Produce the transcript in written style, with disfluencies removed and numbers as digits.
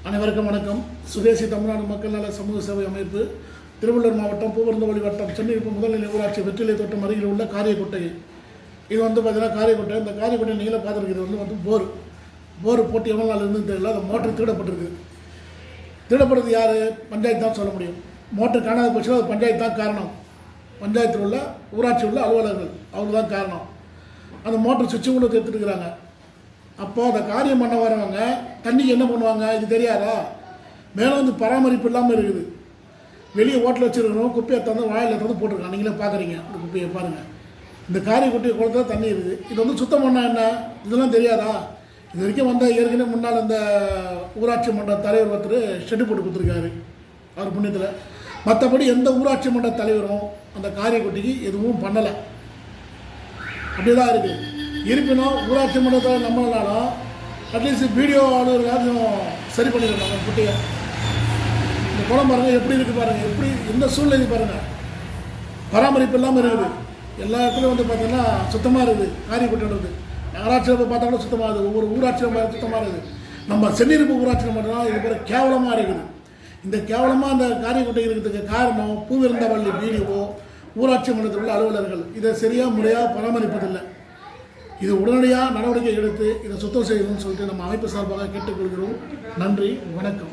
அனைவருக்கும் வணக்கம். சுதேசி தமிழ்நாடு மக்கள் நல சமூக சேவை அமைப்பு திருவள்ளூர் மாவட்டம் பூவரந்தவழி வட்டம் சென்னைப்பு முதல்நிலை ஊராட்சி வெற்றிலை தோட்டம் அருகில் உள்ள காரியக்கோட்டை. இது பார்த்தீங்கன்னா காரியக்கோட்டை. இந்த காரியக்கோட்டை நீங்களே பார்த்துருக்கிறது போர் போட்டு எவ்வளோ நாள் இருந்து தெரியல. அந்த மோட்டர் திருடப்பட்டிருக்கு. திருடப்படுறது யார்? பஞ்சாயத்து தான் சொல்ல முடியும். மோட்டர் காணாத போச்சுன்னா அது பஞ்சாயத்து தான் காரணம். பஞ்சாயத்தில் உள்ள ஊராட்சி உள்ள அலுவலர்கள் அவங்க தான் காரணம். அந்த மோட்டர் சுவிட்சு கூட எடுத்துட்டுருக்குறாங்க. அப்போ அந்த காரியம் பண்ண வரவங்க தண்ணிக்கு என்ன பண்ணுவாங்க? இது தெரியாதா? மேலே பராமரிப்பு இல்லாமல் இருக்குது. வெளியே ஓட்டில் வச்சுருக்கிறோம், குப்பையை தந்து வாயில் தந்து போட்டிருக்காங்க. நீங்களே பார்க்குறீங்க. இந்த குப்பையை பாருங்கள். இந்த காரியக்குட்டியை குளத்தில் தண்ணி இருக்குது. இது சுத்தம் பண்ணால் என்ன? இதெல்லாம் தெரியாதா? இது வரைக்கும் ஏற்கனவே முன்னால் இந்த ஊராட்சி மன்ற தலைவர் ஒருத்தர் ஷெட்டு போட்டு கொடுத்துருக்காரு அவர் புண்ணியத்தில். மற்றபடி எந்த ஊராட்சி மன்ற தலைவரும் அந்த காரியக்குட்டிக்கு எதுவும் பண்ணலை. அப்படி தான் இருக்குது. இருப்பினும் ஊராட்சி மன்றத்தில் நம்மளாலும் அட்லீஸ்ட் வீடியோ ஆளுநர்களாக சரி பண்ணிடுறாங்க குட்டியை. இந்த குளம் பாருங்கள் எப்படி இருக்குது பாருங்கள். எப்படி எந்த சூழ்நிலை பாருங்கள். பராமரிப்பு இல்லாமல் இருக்குது. எல்லா இடத்துலையும் பார்த்தீங்கன்னா சுத்தமாக இருக்குது. காரியக்குட்டின்றது நகராட்சியில் போய் பார்த்தா கூட சுத்தமாக இருக்குது. ஒவ்வொரு ஊராட்சியில் சுத்தமாக இருக்குது. நம்ம சென்னிருப்பு ஊராட்சியில் மட்டும்தான் இது பேர் கேவலமாக இருக்குது. இந்த கேவலமாக அந்த காரியக்குட்டை இருக்கிறதுக்கு காரணம் பூவிருந்தவள்ளி பிடிஓ ஊராட்சி மன்றத்தில் உள்ள அலுவலர்கள் இதை சரியாக முறையாக பராமரிப்பதில்லை. இது உடனடியாக நடவடிக்கை எடுத்து இதை சுத்தம் செய்யணும்னு சொல்லிட்டு நம்ம அமைப்பு சார்பாக கேட்டுக்கொள்கிறோம். நன்றி, வணக்கம்.